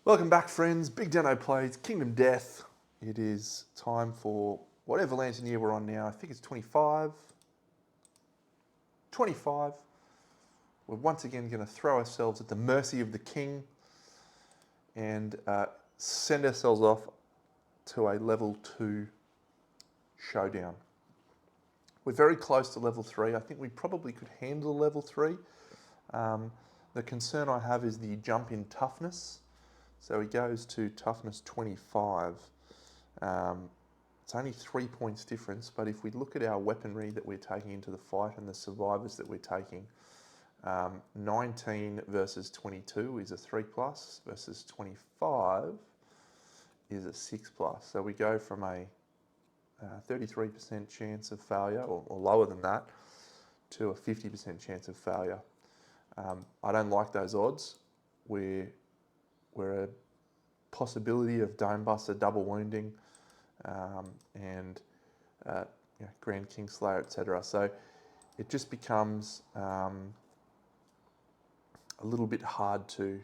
Welcome back, friends. BigDenoPlays, Kingdom Death. It is time for whatever lantern year we're on now. I think it's 25. 25. We're once again going to throw ourselves at the mercy of the king and send ourselves off to a level 2 showdown. We're very close to level 3. I think we probably could handle level 3. The concern I have is the jump in toughness. So he goes to toughness 25. It's only 3 points difference, but if we look at our weaponry that we're taking into the fight and the survivors that we're taking, 19 versus 22 is a 3 plus, versus 25 is a 6 plus. So we go from a 33% chance of failure, or lower than that, to a 50% chance of failure. I don't like those odds. We're a possibility of Dome Buster, double wounding, and Grand Kingslayer, etc. So it just becomes a little bit hard to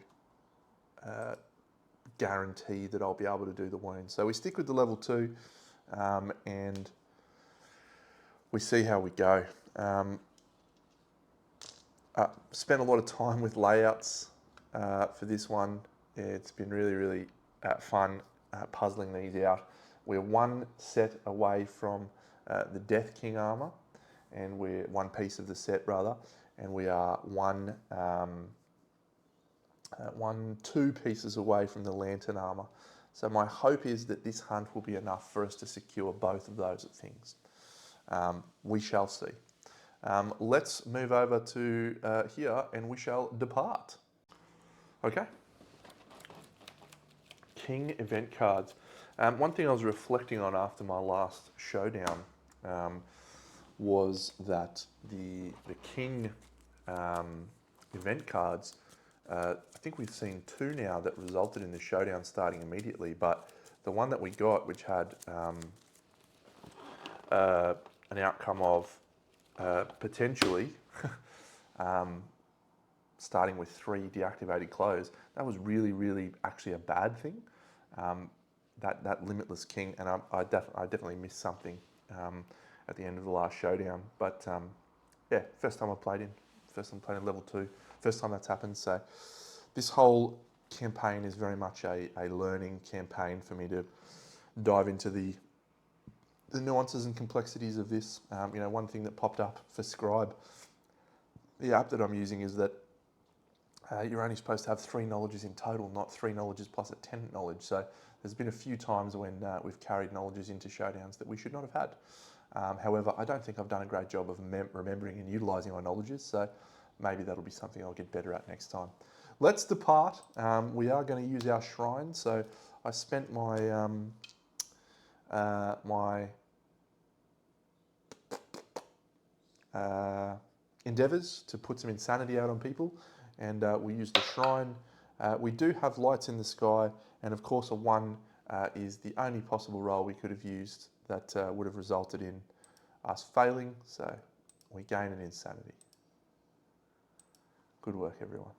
guarantee that I'll be able to do the wound. So we stick with the level 2 and we see how we go. Spent a lot of time with layouts for this one. It's been really fun puzzling these out. We're one set away from the Death King armor, and we're one piece of the set rather, and we are two pieces away from the Lantern armor. So my hope is that this hunt will be enough for us to secure both of those things. We shall see. Let's move over to here and we shall depart. Okay. King event cards. One thing I was reflecting on after my last showdown was that the King event cards, I think we've seen 2 now that resulted in the showdown starting immediately, but the one that we got, which had an outcome of potentially starting with 3 deactivated clothes, that was really actually a bad thing. That Limitless King, and I definitely missed something at the end of the last showdown. But yeah, first time played in level 2, first time that's happened. So this whole campaign is very much a learning campaign for me to dive into the nuances and complexities of this. One thing that popped up for Scribe, the app that I'm using, is that you're only supposed to have 3 knowledges in total, not 3 knowledges plus a 10 knowledge. So there's been a few times when we've carried knowledges into showdowns that we should not have had. However, I don't think I've done a great job of remembering and utilising my knowledges, so maybe that'll be something I'll get better at next time. Let's depart. We are going to use our shrine, so I spent my endeavours to put some insanity out on people, and we use the shrine. We do have lights in the sky, and of course a 1 is the only possible roll we could have used that would have resulted in us failing, so we gain an insanity. Good work, everyone.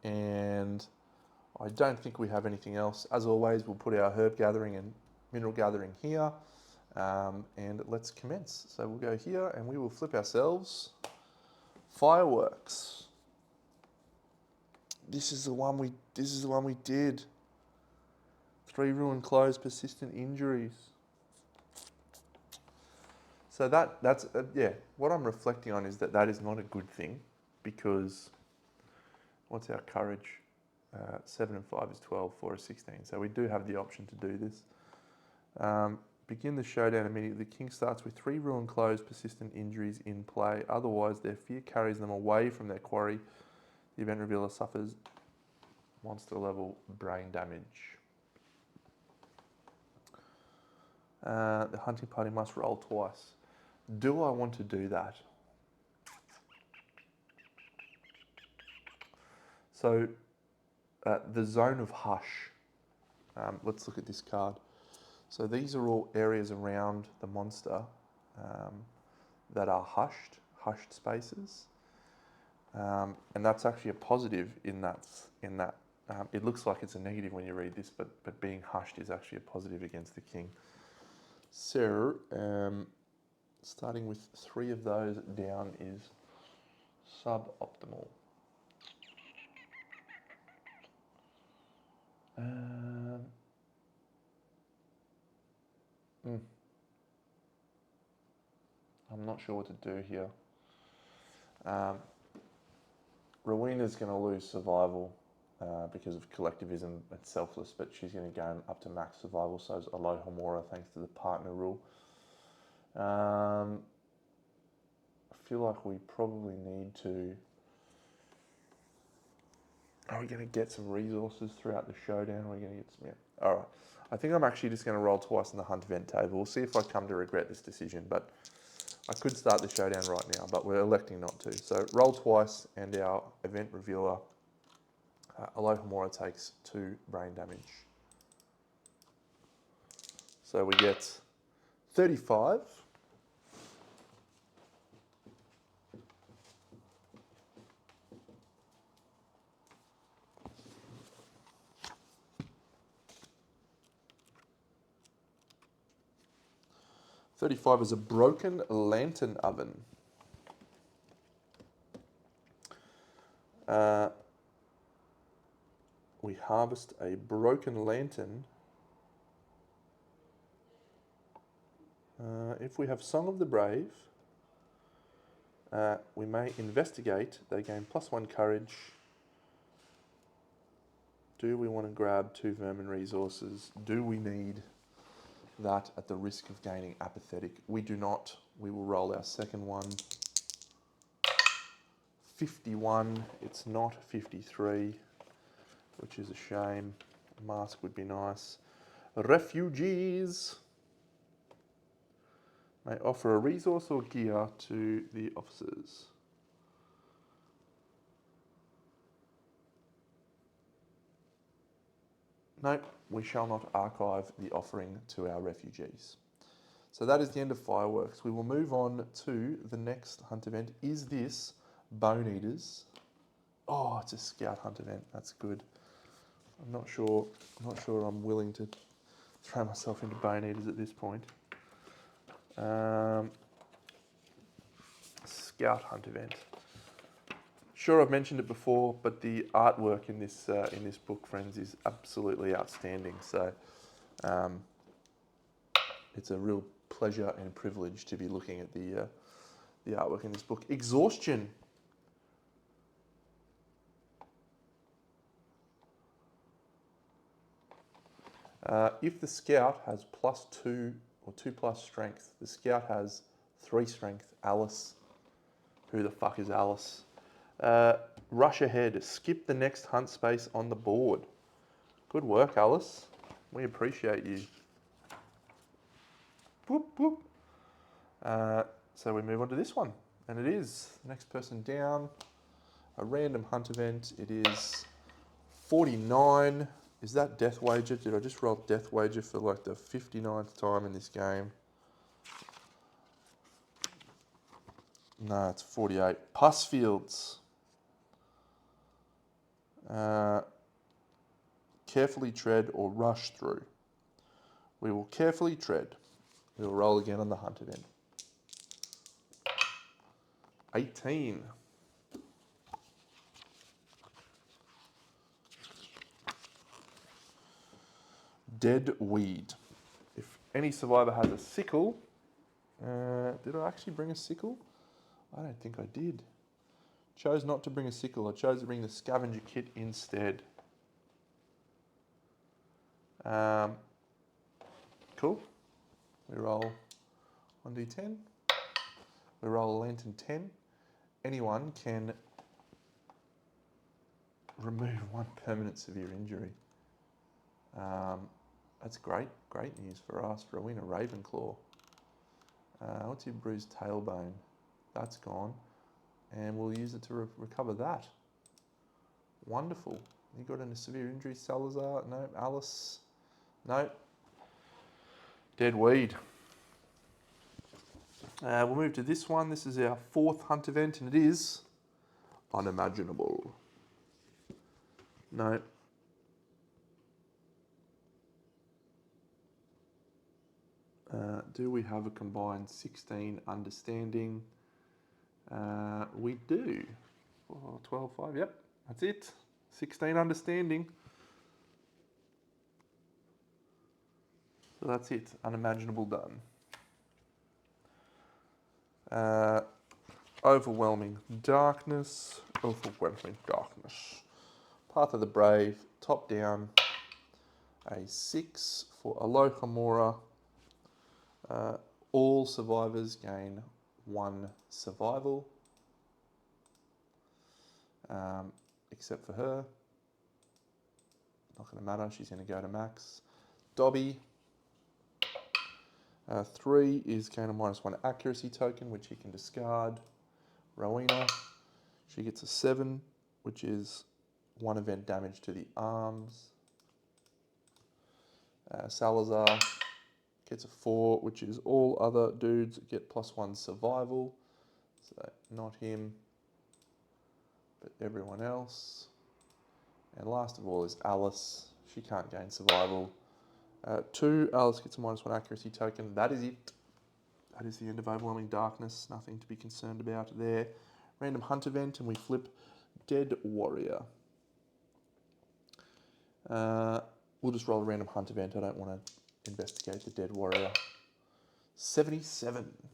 And I don't think we have anything else. As always, we'll put our herb gathering and mineral gathering here, and let's commence. So we'll go here and we will flip ourselves fireworks. This is the one we did. 3 ruined clothes, persistent injuries. So that's what I'm reflecting on is that is not a good thing, because what's our courage? 7 and 5 is 12, 4 is 16. So we do have the option to do this. Begin the showdown immediately. The king starts with 3 ruined clothes, persistent injuries in play. Otherwise, their fear carries them away from their quarry. The event revealer suffers monster level brain damage. The hunting party must roll twice. Do I want to do that? So, the zone of hush. Let's look at this card. So these are all areas around the monster that are hushed spaces. And that's actually a positive in that it looks like it's a negative when you read this, but being hushed is actually a positive against the king. So, starting with 3 of those down is suboptimal. I'm not sure what to do here. Rowena's going to lose survival because of collectivism and selfless, but she's going to go up to max survival, so is LY25 thanks to the partner rule. I feel like we probably need to... Are we going to get some resources throughout the showdown? Are we going to get some... Yeah. All right. I think I'm actually just going to roll twice in the hunt event table. We'll see if I come to regret this decision, but I could start the showdown right now, but we're electing not to. So roll twice, and our event revealer, LY25 takes 2 brain damage. So we get 35. $35 is a broken lantern oven. We harvest a broken lantern. If we have Song of the Brave, we may investigate. They gain +1 courage. Do we want to grab 2 vermin resources? Do we need that at the risk of gaining apathetic? We do not. We will roll our second one. 51. It's not 53, which is a shame. A mask would be nice. Refugees may offer a resource or gear to the officers. No, we shall not archive the offering to our refugees. So that is the end of fireworks. We will move on to the next hunt event. Is this Bone Eaters? Oh, it's a scout hunt event. That's good. I'm not sure I'm willing to throw myself into Bone Eaters at this point. Scout hunt event. Sure, I've mentioned it before, but the artwork in this book, friends, is absolutely outstanding. So it's a real pleasure and privilege to be looking at the artwork in this book. Exhaustion. If the scout has +2 or 2+ strength, the scout has 3 strength. Alice. Who the fuck is Alice? Rush ahead. Skip the next hunt space on the board. Good work, Alice. We appreciate you. Whoop, whoop. So we move on to this one. And it is the next person down. A random hunt event. It is 49. Is that Death Wager? Did I just roll Death Wager for like the 59th time in this game? No, it's 48. Pus fields. Carefully tread or rush through. We will carefully tread. We will roll again on the hunt event. 18. Dead weed. If any survivor has a sickle, did I actually bring a sickle? I don't think I did. Chose not to bring a sickle. I chose to bring the scavenger kit instead. Cool. We roll 1d10. We roll a lantern 10. Anyone can remove 1 permanent severe injury. That's great news for us. Rowena Ravenclaw. What's your bruised tailbone? That's gone. And we'll use it to recover that. Wonderful. You got any severe injury, Salazar? No. Alice? No. Dead weed. We'll move to this one. This is our 4th hunt event, and it is unimaginable. No. Do we have a combined 16 understanding? We do. 12, 5, yep, that's it. 16 understanding. So that's it, unimaginable done. Overwhelming darkness, Path of the Brave, top down, a 6 for Alohomora. All survivors gain 1 survival, except for her. Not going to matter, she's going to go to max. Dobby, 3 is gain a -1 accuracy token, which he can discard. Rowena, she gets a 7, which is 1 event damage to the arms. Salazar gets a 4, which is all other dudes get +1 survival. So not him, but everyone else. And last of all is Alice. She can't gain survival. 2, Alice gets a -1 accuracy token. That is it. That is the end of Overwhelming Darkness. Nothing to be concerned about there. Random hunt event, and we flip Dead Warrior. We'll just roll a random hunt event. I don't want to investigate the Dead Warrior. 77.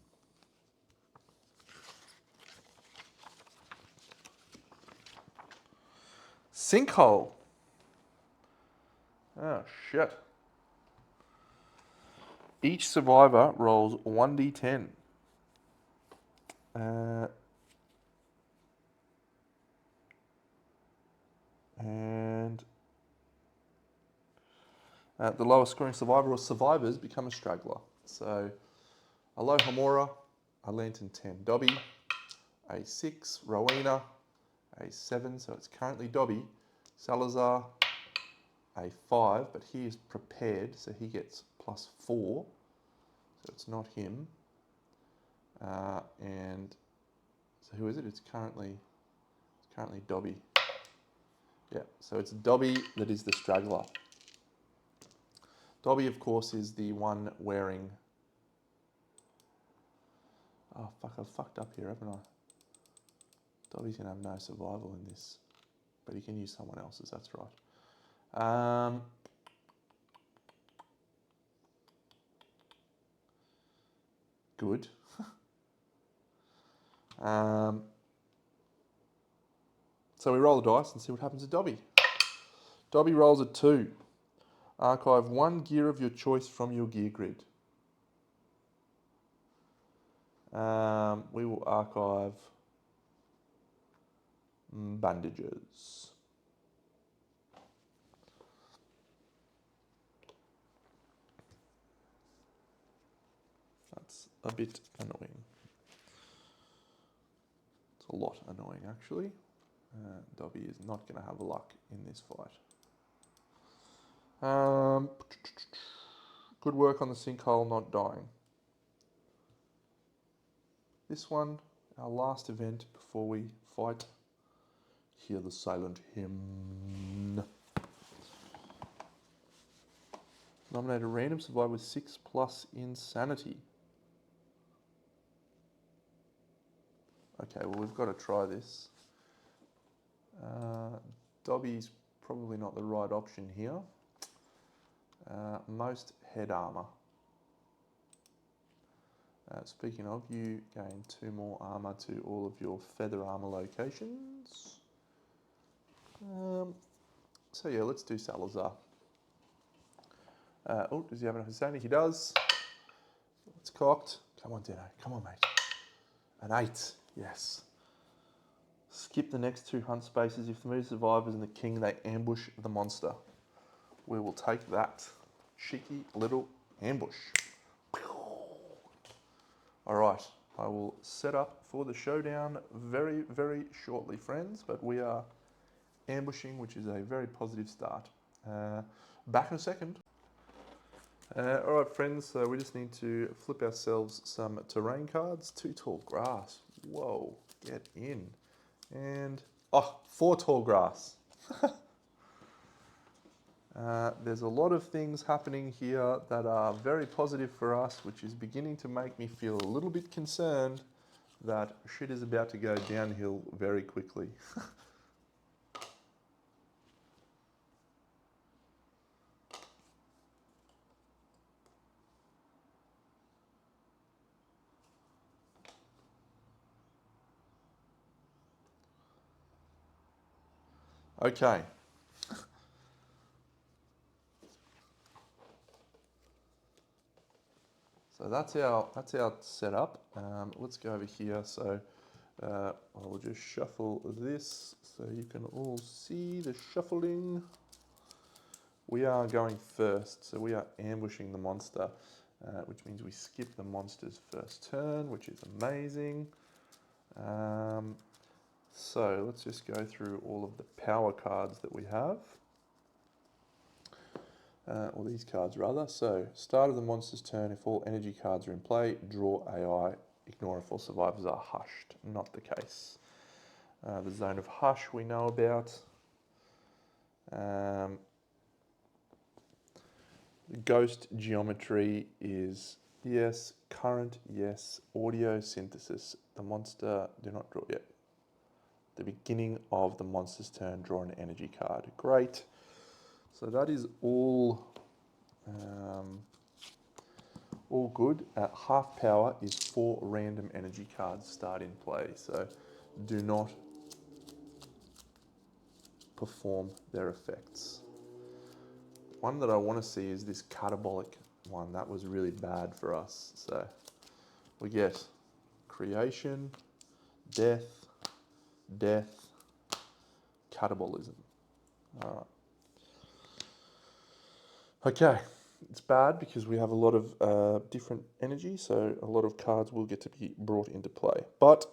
Sinkhole. Oh, shit. Each survivor rolls 1d10. And the lowest scoring survivor or survivors become a straggler. So, Alohomora, a Lantern 10. Dobby, a 6. Rowena, a 7. So it's currently Dobby. Salazar, a 5, but he is prepared, so he gets +4. So it's not him. And so who is it? It's currently Dobby. Yeah, so it's Dobby that is the straggler. Dobby, of course, is the one wearing... Oh, fuck, I've fucked up here, haven't I? Dobby's going to have no survival in this. But he can use someone else's, that's right. Good. So we roll the dice and see what happens to Dobby. Dobby rolls a 2. Archive 1 gear of your choice from your gear grid. We will archive bandages. That's a bit annoying. It's a lot annoying, actually. Dobby is not going to have luck in this fight. Good work on the sinkhole not dying. This one, our last event before we fight. Hear the silent hymn. Nominate a random survivor with 6+ insanity. Okay, well, we've got to try this. Dobby's probably not the right option here. Most head armor. Speaking of, you gain 2 more armor to all of your feather armor locations. So yeah, let's do Salazar. Does he have enough insanity? He does. It's cocked. Come on, Deno. Come on, mate. An 8. Yes. Skip the next 2 hunt spaces. If the moose survivors and the king, they ambush the monster. We will take that cheeky little ambush. All right. I will set up for the showdown very, very shortly, friends. But we are ambushing, which is a very positive start. Back in a second. All right, friends, so we just need to flip ourselves some terrain cards. 2 tall grass. Whoa, get in. And, oh, 4 tall grass. There's a lot of things happening here that are very positive for us, which is beginning to make me feel a little bit concerned that shit is about to go downhill very quickly. Okay. So that's our setup. Let's go over here. So I'll just shuffle this so you can all see the shuffling. We are going first, so we are ambushing the monster, which means we skip the monster's first turn, which is amazing. So let's just go through all of the power cards that we have. Or these cards rather. So, start of the monster's turn, if all energy cards are in play, draw AI, ignore if all survivors are hushed. Not the case. The zone of hush we know about. Ghost geometry is yes, current yes, audio synthesis. The monster, do not draw yet. The beginning of the monster's turn, draw an energy card. Great. So that is all good. Half power is 4 random energy cards start in play. So do not perform their effects. One that I want to see is this catabolic one. That was really bad for us. So we get creation, death, death, catabolism. All right. Okay, it's bad because we have a lot of different energy, so a lot of cards will get to be brought into play. But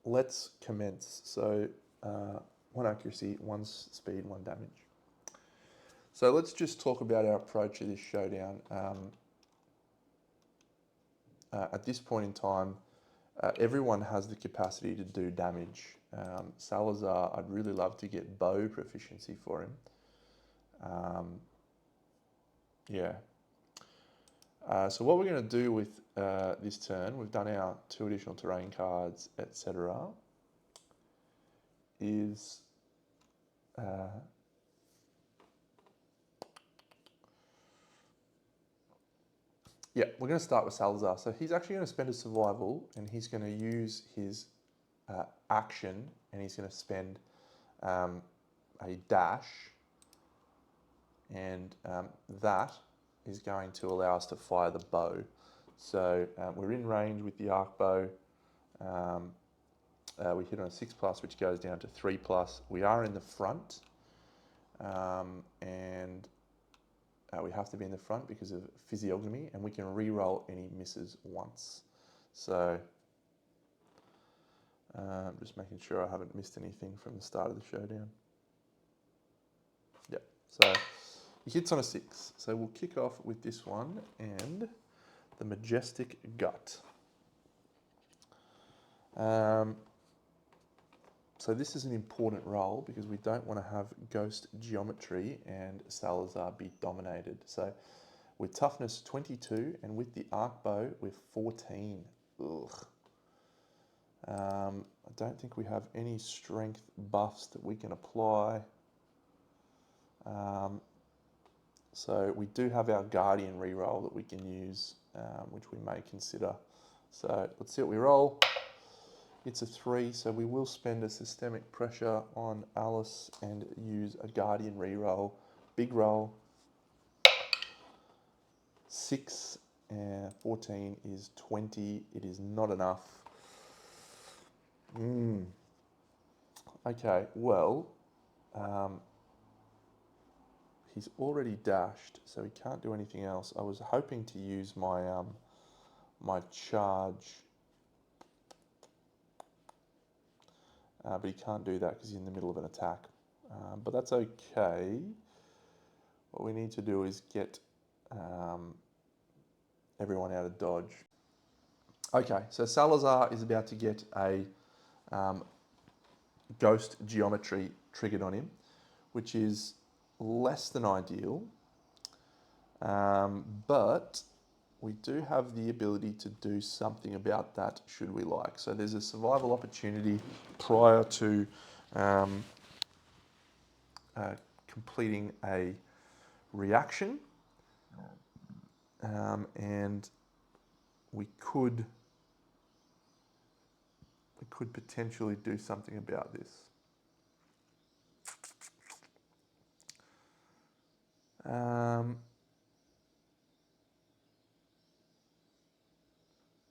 let's commence. So 1 accuracy, 1 speed, 1 damage. So let's just talk about our approach to this showdown. At this point in time, everyone has the capacity to do damage. Salazar, I'd really love to get bow proficiency for him. Yeah. So what we're going to do with this turn, we've done our 2 additional terrain cards, etc. Is yeah, we're going to start with Salazar. So he's actually going to spend a survival, and he's going to use his action, and he's going to spend a dash, and that is going to allow us to fire the bow. So we're in range with the arc bow. We hit on a 6+, which goes down to 3+. We are in the front, and we have to be in the front because of physiognomy, and we can re-roll any misses once. So just making sure I haven't missed anything from the start of the showdown. Yep, so he hits on a 6. So we'll kick off with this one and the Majestic Gut. So this is an important roll because we don't want to have ghost geometry and Salazar be dominated. So with toughness 22 and with the arc bow we're 14. Ugh. I don't think we have any strength buffs that we can apply. So we do have our Guardian reroll that we can use, which we may consider. So let's see what we roll. It's a 3, so we will spend a systemic pressure on Alice and use a Guardian reroll. Big roll. 6 and 14 is 20. It is not enough. Okay, well, he's already dashed, so he can't do anything else. I was hoping to use my my charge, but he can't do that because he's in the middle of an attack. But that's okay. What we need to do is get everyone out of dodge. Okay, so Salazar is about to get a ghost geometry triggered on him, which is less than ideal, but we do have the ability to do something about that should we like. So there's a survival opportunity prior to completing a reaction, and we could potentially do something about this.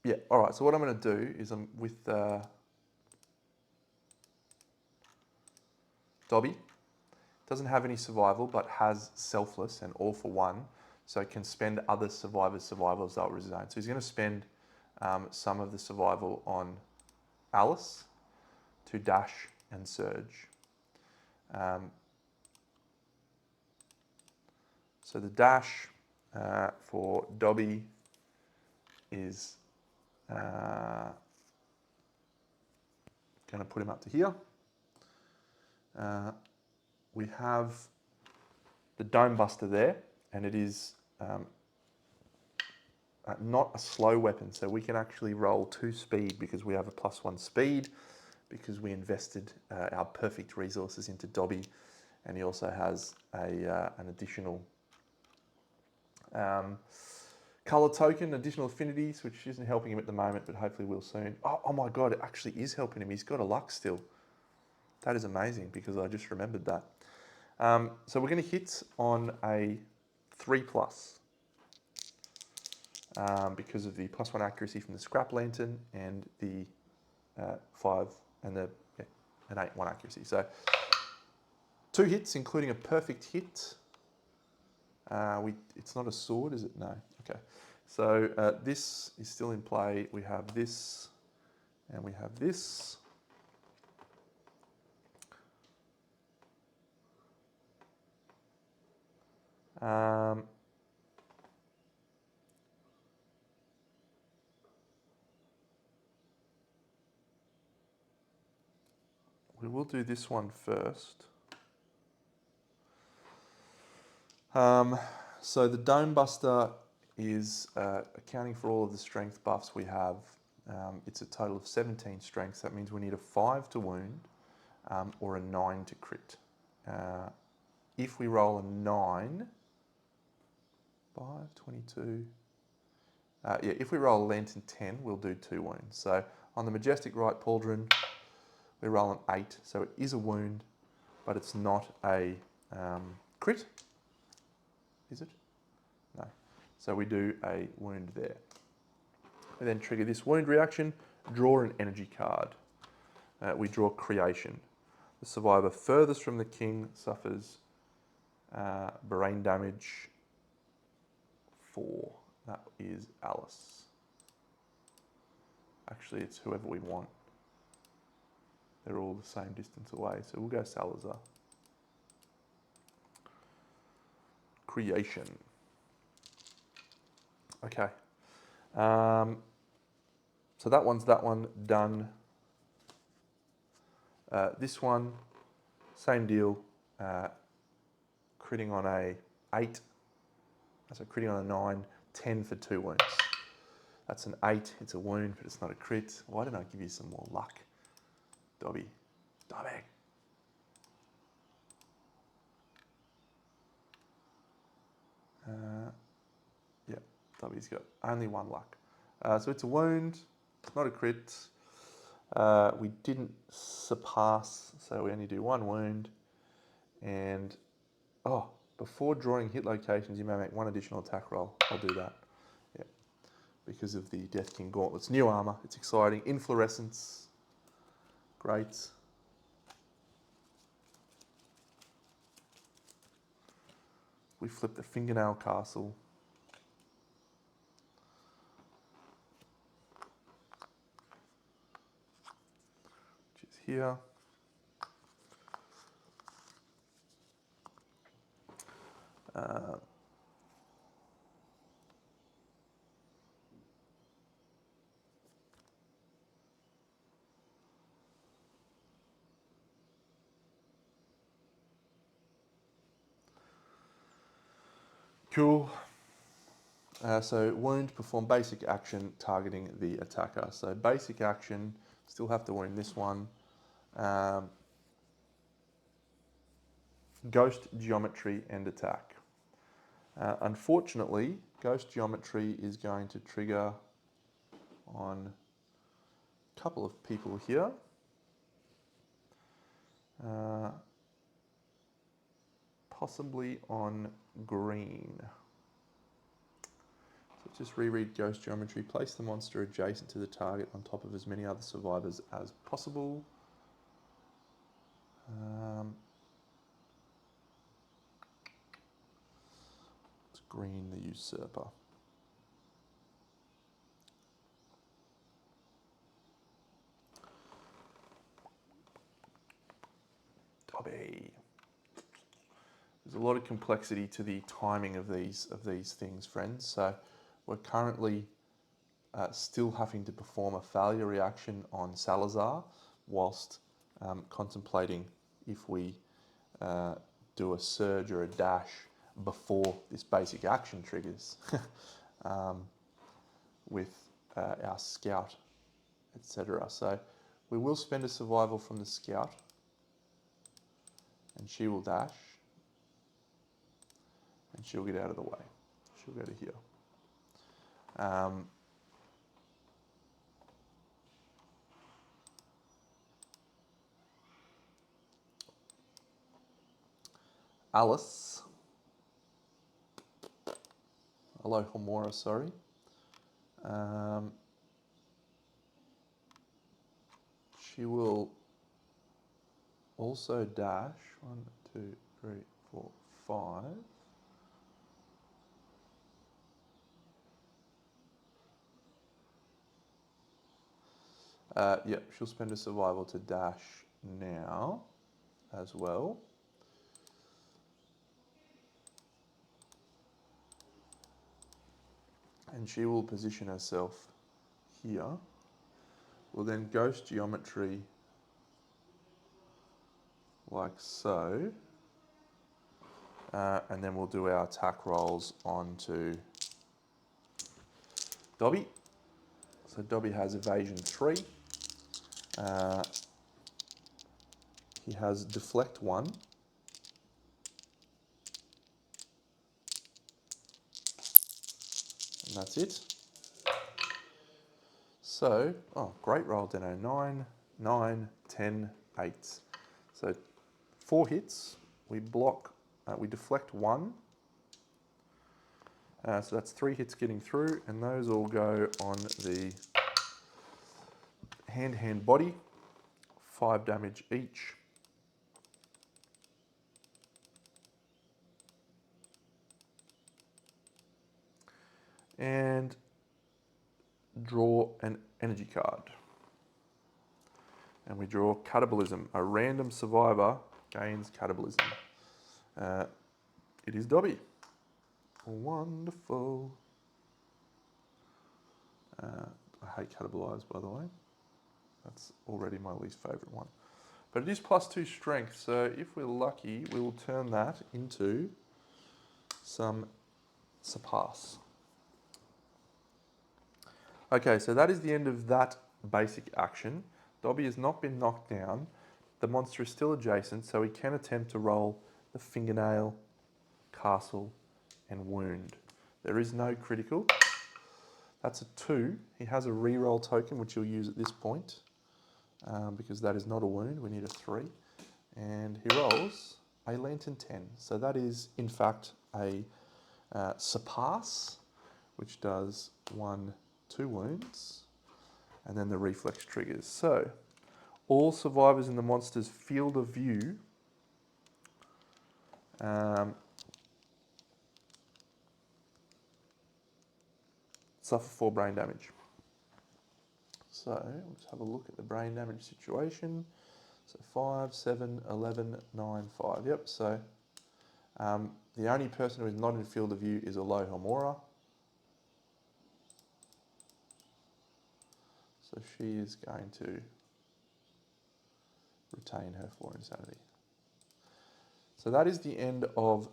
Yeah, all right, so what I'm going to do is I'm with Dobby. Doesn't have any survival, but has selfless and all for one, so it can spend other survivors' survivals that were his own. So he's going to spend some of the survival on Alice to dash and surge. So the dash for Dobby is going to put him up to here. We have the Dome Buster there, and it is not a slow weapon, so we can actually roll 2 speed because we have a +1 speed, because we invested our perfect resources into Dobby, and he also has an additional colour token, additional affinities, which isn't helping him at the moment, but hopefully will soon. Oh my god, it actually is helping him. He's got a luck still. That is amazing, because I just remembered that. So we're going to hit on a 3+, because of the +1 accuracy from the scrap lantern and the 5 and an 8/1 accuracy. So 2 hits, including a perfect hit. It's not a sword, is it? No. Okay. So this is still in play. We have this, and we have this. We will do this one first. So the Dome Buster is accounting for all of the strength buffs we have. It's a total of 17 strengths. That means we need a 5 to wound or a 9 to crit. If we roll a 9, 5, 22. If we roll a Lantern 10, we'll do 2 wounds. So on the Majestic Right Pauldron, we roll an 8, so it is a wound, but it's not a crit. Is it? No. So we do a wound there. We then trigger this wound reaction, draw an energy card. We draw Creation. The survivor furthest from the king suffers brain damage 4. That is Alice. Actually, it's whoever we want. They're all the same distance away, so we'll go Salazar. Creation. Okay. So that one's done. This one, same deal. Critting on a 8. So critting on a 9, 10 for 2 wounds. That's an 8. It's a wound, but it's not a crit. Why didn't I give you some more luck? Dobby. Dobby. Yeah, Dobby's got only 1 luck. So it's a wound. It's not a crit. We didn't surpass, so we only do 1 wound. And, before drawing hit locations, you may make 1 additional attack roll. I'll do that. Yeah, because of the Death King Gauntlets. New armor. It's exciting. Inflorescence. Great. We flip the Fingernail Castle. Which is here. Cool. So wound, perform basic action targeting the attacker. So basic action, still have to wound this one. Ghost geometry and attack. Unfortunately, ghost geometry is going to trigger on a couple of people here. Possibly on green. So just reread ghost geometry. Place the monster adjacent to the target on top of as many other survivors as possible. It's green, the usurper. Dobby. There's a lot of complexity to the timing of these things, friends. So we're currently still having to perform a failure reaction on Salazar whilst contemplating if we do a surge or a dash before this basic action triggers with our scout, etc. So we will spend a survival from the scout and she will dash and she'll get out of the way. She'll go to here. Alice, LY25, sorry. She will also dash 1, 2, 3, 4, 5. Yep, she'll spend a survival to dash now as well. And she will position herself here. We'll then ghost geometry like so. And then we'll do our attack rolls onto Dobby. So Dobby has evasion 3. He has deflect 1. And that's it. So, great roll, Deno. 9, 9, 10, 8. So 4 hits. We block, we deflect 1. So that's 3 hits getting through, and those all go on the hand body. 5 damage each. And draw an energy card. And we draw Catabolism. A random survivor gains Catabolism. It is Dobby. Wonderful. I hate Catabolize, by the way. That's already my least favourite one. But it is +2 strength, so if we're lucky, we will turn that into some surpass. Okay, so that is the end of that basic action. Dobby has not been knocked down. The monster is still adjacent, so he can attempt to roll the fingernail, castle, and wound. There is no critical. That's a 2. He has a reroll token, which he'll use at this point, because that is not a wound. We need a 3. And he rolls a lantern 10. So that is, in fact, a surpass, which does 1, 2 wounds, and then the reflex triggers. So all survivors in the monster's field of view suffer 4 brain damage. So let's have a look at the brain damage situation. So 5, 7, 11, 9, 5. Yep, so the only person who is not in field of view is LY25. So she is going to retain her 4 insanity. So that is the end of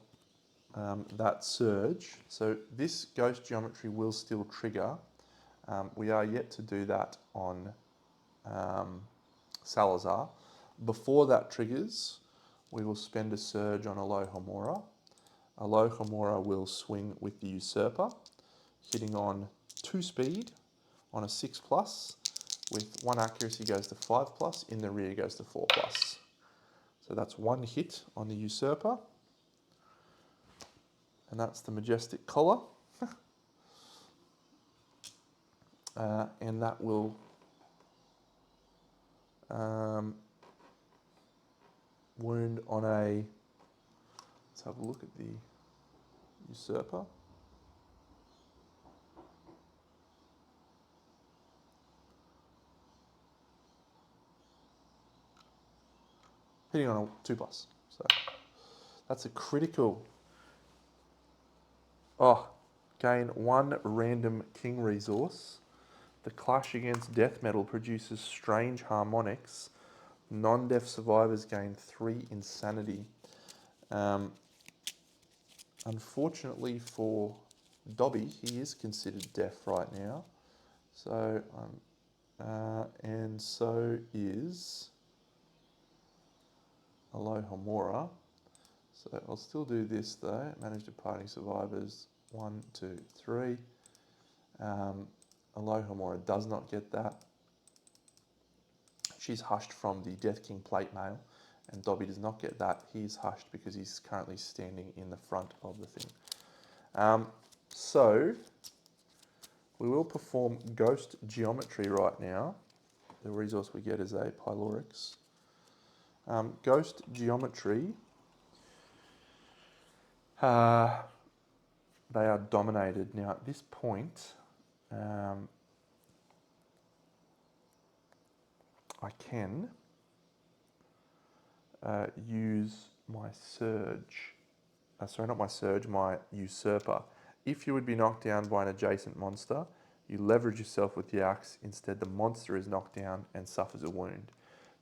that surge. So this ghost geometry will still trigger. We are yet to do that on Salazar. Before that triggers, we will spend a surge on Alohomora. Alohomora will swing with the Usurper, hitting on 2 speed on a 6+, with 1 accuracy goes to 5+, in the rear goes to 4+. So that's 1 hit on the Usurper, and that's the Majestic Collar. And that will wound on a, let's have a look at the Usurper. Hitting on a 2+. So that's a critical. Oh, gain 1 random king resource. The clash against death metal produces strange harmonics. Non-deaf survivors gain 3 insanity. Unfortunately for Dobby, he is considered deaf right now. So, and so is Alohomora. So I'll still do this though. Manage departing survivors 1, 2, 3. Alohomora does not get that. She's hushed from the Death King plate mail, and Dobby does not get that. He's hushed because he's currently standing in the front of the thing. So we will perform Ghost Geometry right now. The resource we get is a Pylorix. Ghost Geometry, they are dominated. Now at this point, I can use my Surge, sorry, not my Surge, my Usurper. If you would be knocked down by an adjacent monster, you leverage yourself with the axe. Instead, the monster is knocked down and suffers a wound.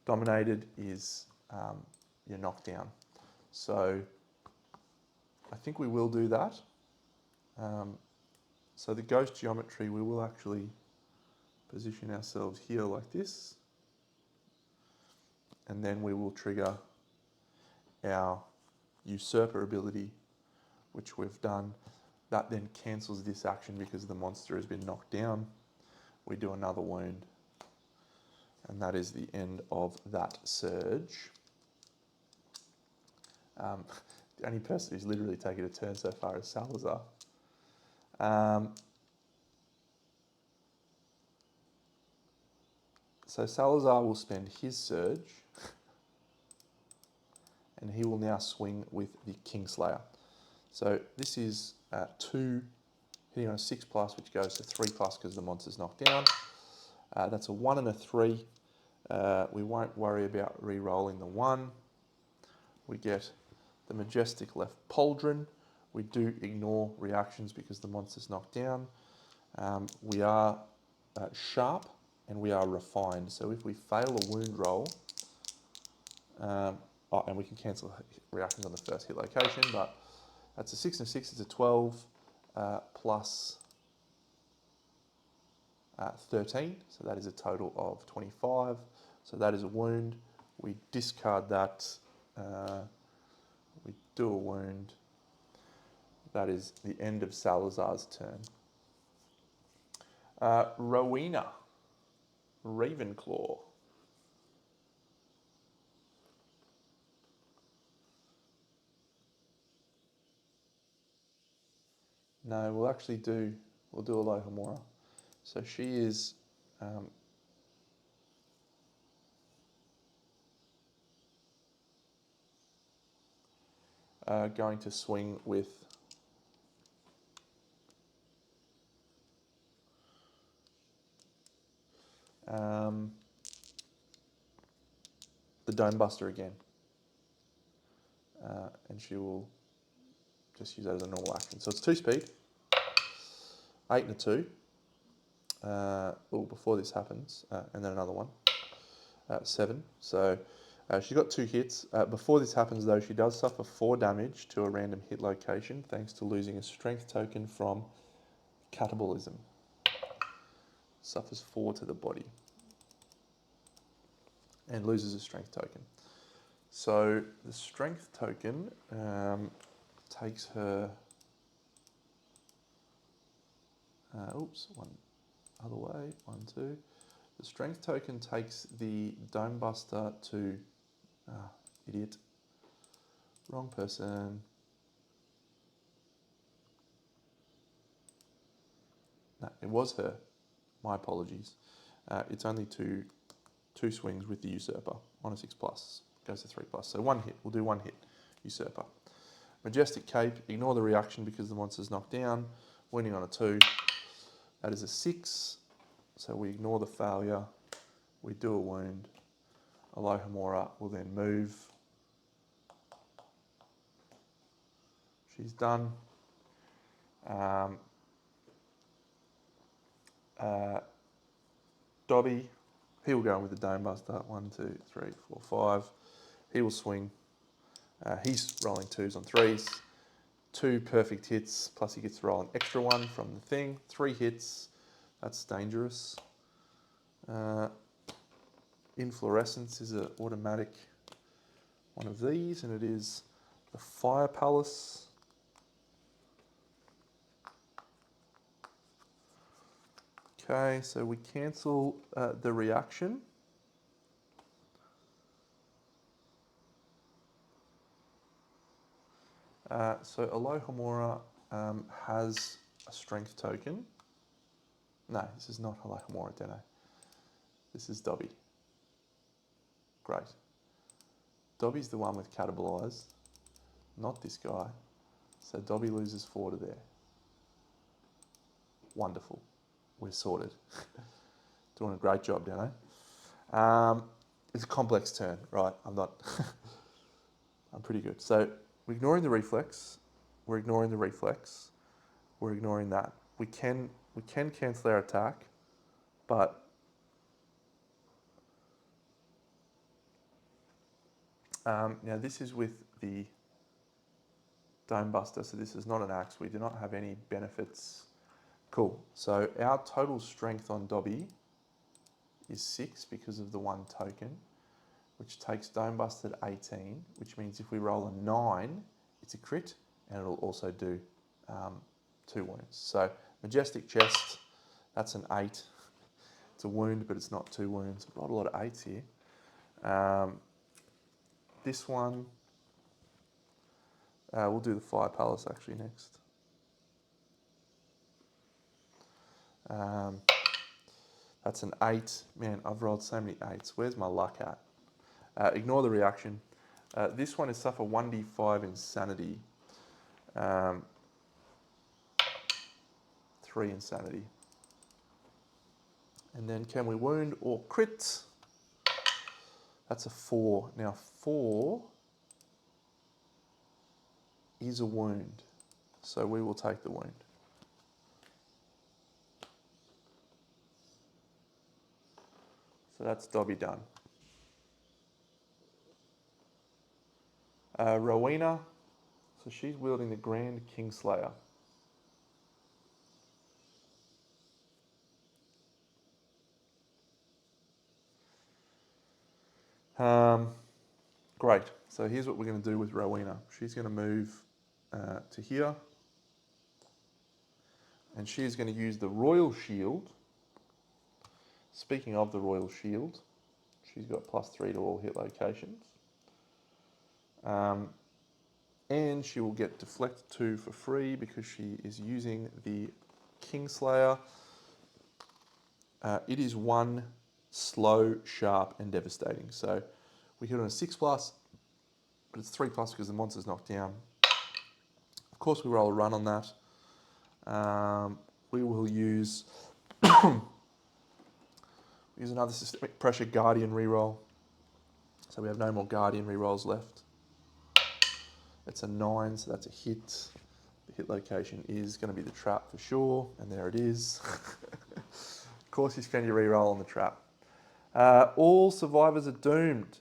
Dominated is you're knocked down. So I think we will do that. So the Ghost Geometry, we will actually position ourselves here like this. And then we will trigger our Usurper ability, which we've done. That then cancels this action because the monster has been knocked down. We do another wound. And that is the end of that surge. The only person who's literally taken a turn so far is Salazar. So Salazar will spend his surge, and he will now swing with the Kingslayer. So this is 2 hitting on a 6+, which goes to 3+ because the monster's knocked down. That's a 1 and a 3. We won't worry about re-rolling the 1. We get the Majestic Left Pauldron. We do ignore reactions because the monster's knocked down. We are sharp and we are refined. So if we fail a wound roll, and we can cancel reactions on the first hit location, but that's a 6 and a 6, it's a 12 plus 13, so that is a total of 25. So that is a wound. We discard that. We do a wound. That is the end of Salazar's turn. Rowena, Ravenclaw. No, we'll do Alohomora. So she is going to swing with the Dome Buster again. And she will just use that as a normal action. So it's 2 speed, 8 and a 2. Before this happens, and then another one, 7. So She's got 2 hits. Before this happens though, she does suffer 4 damage to a random hit location thanks to losing a strength token from catabolism. Suffers 4 to the body. And loses a strength token. So the strength token takes her... oops, one other way, 1, 2. The strength token takes the Dome Buster to... idiot. Wrong person. No, it was her. My apologies. It's only two swings with the Usurper on a 6 plus. Goes to 3 plus. So 1 hit. We'll do 1 hit. Usurper. Majestic Cape. Ignore the reaction because the monster's knocked down. Wounding on a 2. That is a 6. So we ignore the failure. We do a wound. Alohomora will then move. She's done. Dobby, he will go in with the Dome Buster. 1, 2, 3, 4, 5. He will swing. He's rolling 2s on 3s. 2 perfect hits, plus he gets to roll an extra 1 from the thing. 3 hits. That's dangerous. Inflorescence is an automatic one of these, and it is the Fire Palace. Okay, so we cancel the reaction. So Alohomora has a strength token. No, this is not Alohomora, Deno. This is Dobby. Great. Dobby's the one with Catabolize, not this guy. So Dobby loses 4 to there. Wonderful. We're sorted. Doing a great job, Deno. It's a complex turn, right? I'm not... I'm pretty good. So we're ignoring the reflex. We're ignoring the reflex. We're ignoring that. We can cancel their attack, but now this is with the Dome Buster, so this is not an axe. We do not have any benefits. Cool. So our total strength on Dobby is 6 because of the 1 token, which takes Dome Buster to 18, which means if we roll a 9, it's a crit, and it'll also do 2 wounds. So Majestic Chest, that's an 8. It's a wound, but it's not 2 wounds. I've got a lot of 8s here. This one, we'll do the Fire Palace actually next. That's an 8. Man, I've rolled so many 8s. Where's my luck at? Ignore the reaction. This one is suffer 1d5 insanity. 3 insanity. And then can we wound or crit? That's a 4. Now 4 is a wound. So we will take the wound. So that's Dobby done. Rowena, so she's wielding the Grand Kingslayer. Great, so here's what we're going to do with Rowena. She's going to move to here, and she's going to use the Royal Shield. Speaking of the Royal Shield, she's got +3 to all hit locations. And she will get Deflect 2 for free because she is using the Kingslayer. It is 1 slow, sharp, and devastating. So we hit on a 6 plus, but it's 3 plus because the monster's knocked down. Of course, we roll a run on that. We will use another Systemic Pressure Guardian reroll. So we have no more Guardian rerolls left. It's a 9, so that's a hit. The hit location is going to be the trap for sure, and there it is. Of course, you spend your reroll on the trap. All survivors are doomed.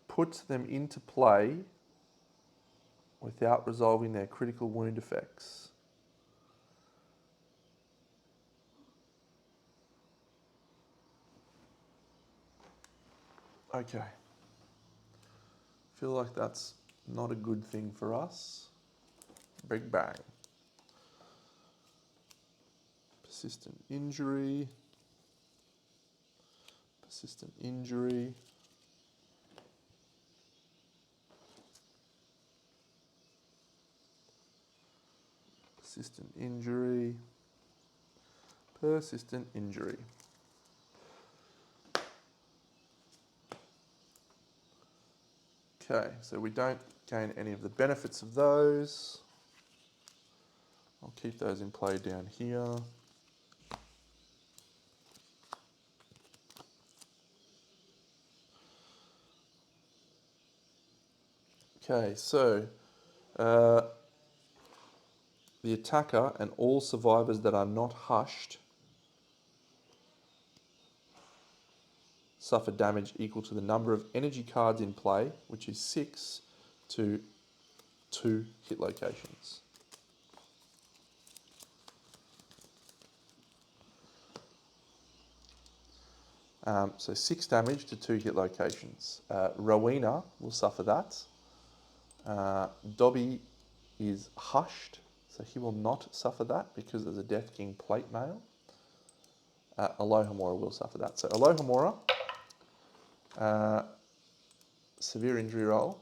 puts them into play without resolving their critical wound effects. Okay. Feel like that's not a good thing for us. Big bang. Persistent injury. Persistent injury. Persistent injury. Persistent injury. Okay, so we don't gain any of the benefits of those. I'll keep those in play down here. Okay, so the attacker and all survivors that are not hushed suffer damage equal to the number of energy cards in play, which is 6, to 2 hit locations. So 6 damage to 2 hit locations. Rowena will suffer that. Dobby is hushed, so he will not suffer that because there's a Death King plate mail. Alohomora will suffer that. So Alohomora, severe injury roll.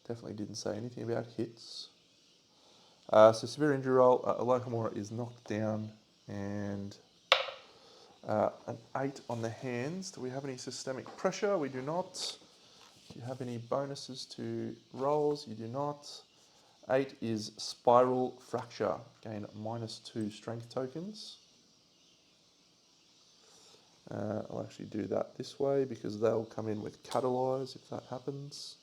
Definitely didn't say anything about hits. So severe injury roll, Alohomora is knocked down and an 8 on the hands. Do we have any systemic pressure? We do not. Do you have any bonuses to rolls? You do not. 8 is spiral fracture. Gain -2 strength tokens. I'll actually do that this way because they'll come in with catalyze if that happens.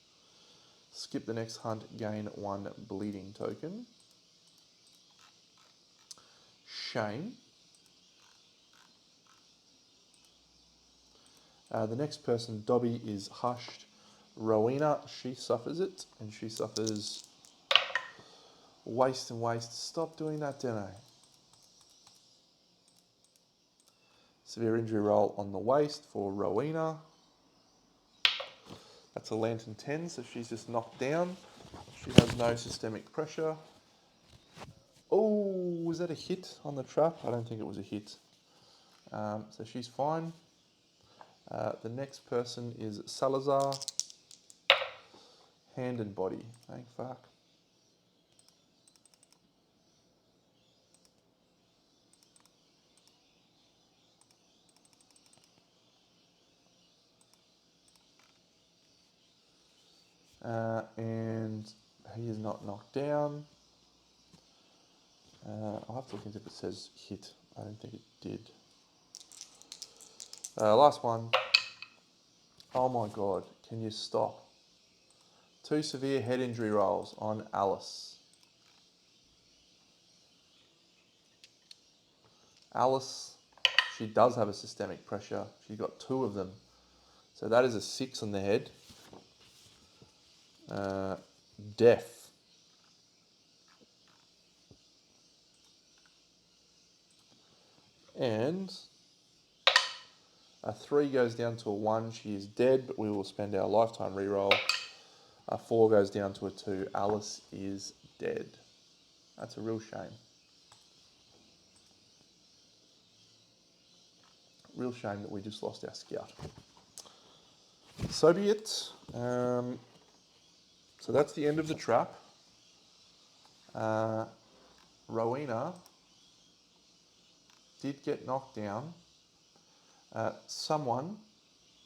Skip the next hunt, gain 1 bleeding token. Shame. The next person, Dobby, is hushed. Rowena, she suffers it, and she suffers waste and waste. Stop doing that, Deno. Severe injury roll on the waist for Rowena. That's a Lantern 10, so she's just knocked down. She has no systemic pressure. Oh, was that a hit on the trap? I don't think it was a hit. So she's fine. The next person is Salazar. Hand and body. Thank fuck. And he is not knocked down. I'll have to look into if it says hit. I don't think it did. Last one. Oh my god, can you stop? 2 severe head injury rolls on Alice. Alice, she does have a systemic pressure. She's got 2 of them. So that is a 6 on the head. Death. And a 3 goes down to a 1. She is dead, but we will spend our lifetime reroll. A 4 goes down to a 2. Alice is dead. That's a real shame. Real shame that we just lost our scout. So be it. So that's the end of the trap. Rowena did get knocked down. Someone,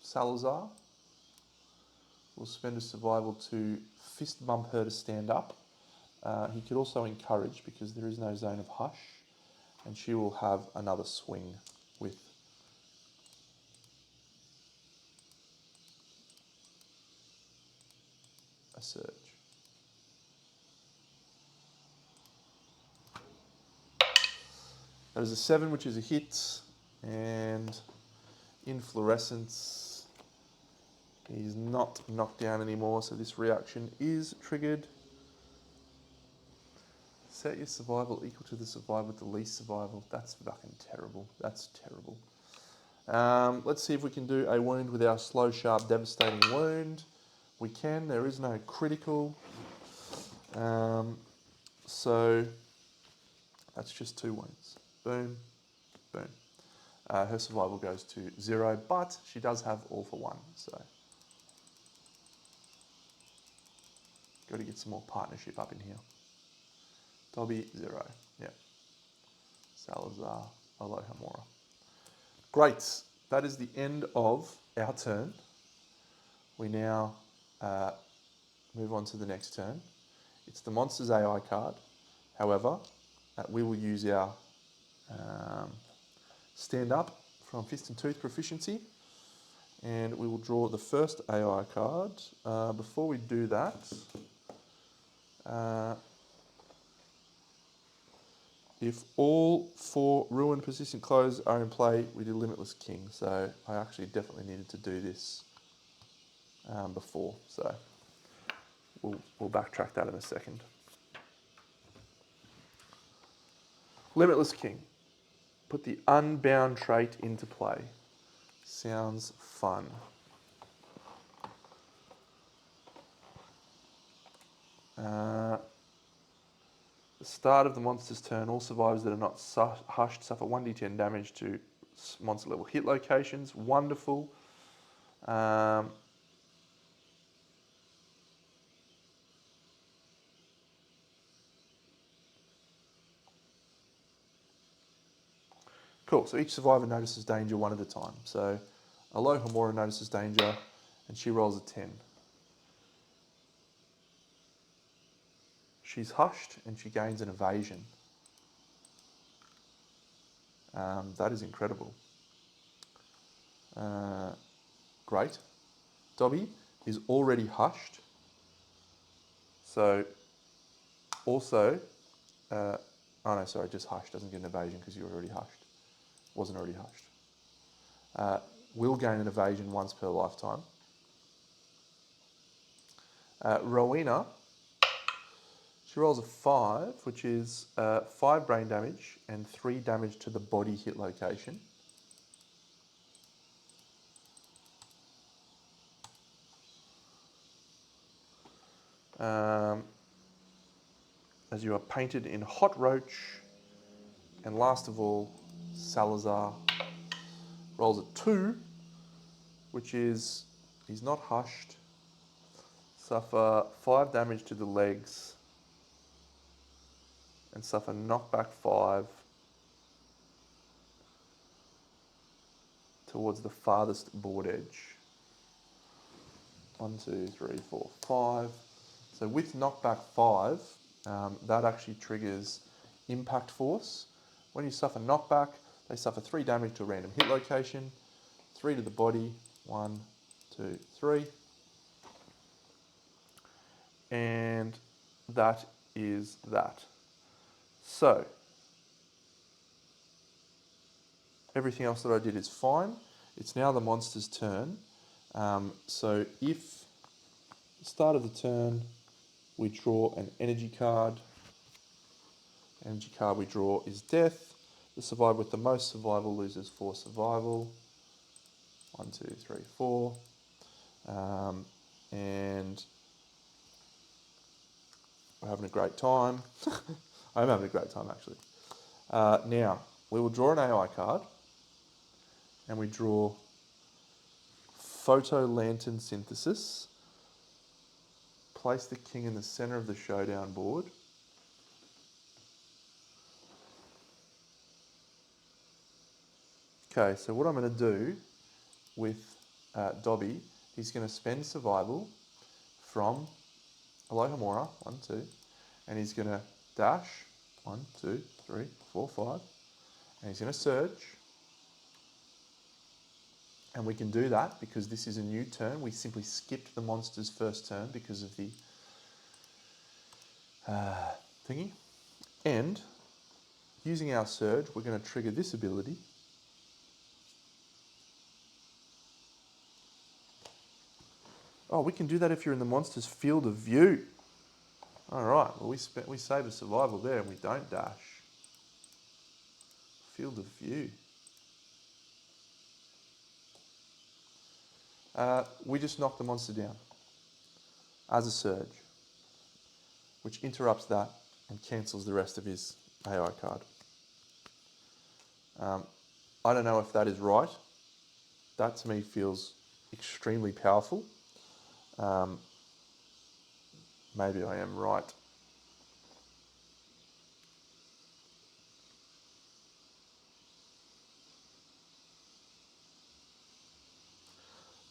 Salazar, will spend a survival to fist bump her to stand up. He could also encourage because there is no zone of hush, and she will have another swing with a surge. That is a 7, which is a hit, and in fluorescence. He's not knocked down anymore, so this reaction is triggered. Set your survival equal to the survivor with the least survival. That's fucking terrible. That's terrible. Let's see if we can do a wound with our slow, sharp, devastating wound. We can. There is no critical. So that's just 2 wounds. Boom, boom. Her survival goes to 0, but she does have all for 1. So got to get some more partnership up in here. Dobby, 0. Yeah. Salazar, Aloha Mora. Great. That is the end of our turn. We now move on to the next turn. It's the Monsters AI card. However, we will use our stand up from Fist and Tooth proficiency, and we will draw the first AI card. Before we do that, if all 4 ruined persistent clothes are in play, we do Limitless King. So I actually definitely needed to do this before. So we'll backtrack that in a second. Limitless King. Put the Unbound trait into play. Sounds fun. The start of the monster's turn, all survivors that are not hushed suffer 1d10 damage to monster level hit locations. Wonderful. Cool, so each survivor notices danger 1 at a time. So Aloha Mora notices danger and she rolls a 10. She's hushed and she gains an evasion. That is incredible. Great. Dobby is already hushed. So also, oh no, sorry, just hushed. Doesn't get an evasion because you're already hushed. Wasn't already hushed. Will gain an evasion once per lifetime. Rowena, she rolls a 5, which is 5 brain damage and 3 damage to the body hit location. As you are painted in Hot Roach. And last of all, Salazar rolls a 2, which is, he's not hushed. Suffer 5 damage to the legs and suffer knockback 5 towards the farthest board edge. 1, 2, 3, 4, 5. So with knockback 5, that actually triggers impact force. When you suffer knockback, they suffer 3 damage to a random hit location, 3 to the body, 1, 2, 3. And that is that. So, everything else that I did is fine. It's now the monster's turn. So if the start of the turn, we draw an energy card. Energy card we draw is Death. The survivor with the most survival loses 4 survival. 1, 2, 3, 4. And we're having a great time. I'm having a great time, actually. Now, we will draw an AI card. And we draw Photo Lantern Synthesis. Place the king in the center of the showdown board. Okay, so what I'm going to do with Dobby, he's going to spend survival from Aloha Mora, 1, 2, and he's going to dash, 1, 2, 3, 4, 5, and he's going to surge. And we can do that because this is a new turn. We simply skipped the monster's first turn because of the thingy. And using our surge, we're going to trigger this ability. Oh, we can do that if you're in the monster's field of view. All right, well, we save a survival there and we don't dash. Field of view. We just knock the monster down as a surge, which interrupts that and cancels the rest of his AI card. I don't know if that is right. That to me feels extremely powerful. Maybe I am right.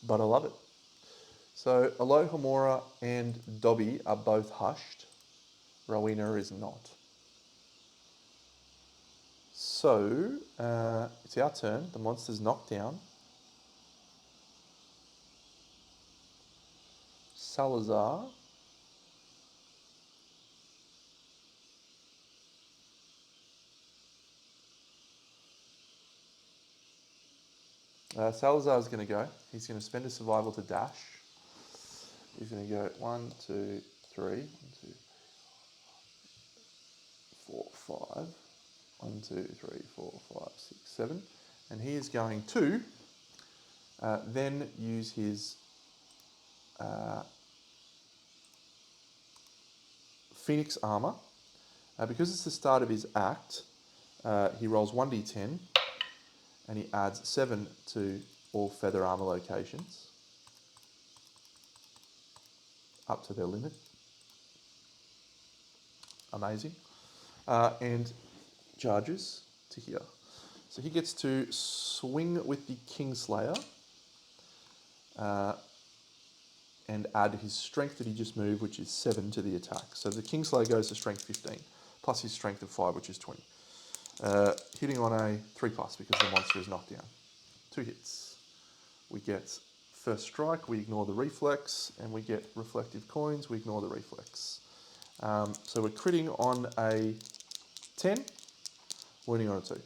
But I love it. So Alohomora and Dobby are both hushed. Rowena is not. So it's our turn. The monster's knocked down. Salazar. Salazar's going to go. He's going to spend a survival to dash. He's going to go 1, 2, 3, 1, 2, 4, 5. 1, 2, 3, 4, 5, 6, 7. And he is going to then use his Phoenix Armor. Because it's the start of his act, he rolls 1d10 and he adds 7 to all feather armor locations up to their limit. Amazing. And charges to here. So he gets to swing with the Kingslayer and add his strength that he just moved, which is 7 to the attack. So the Kingslayer goes to strength 15, plus his strength of 5, which is 20. Hitting on a 3+ because the monster is knocked down. 2 hits. We get first strike, we ignore the reflex, and we get reflective coins, we ignore the reflex. So we're critting on a 10, wounding on a 2.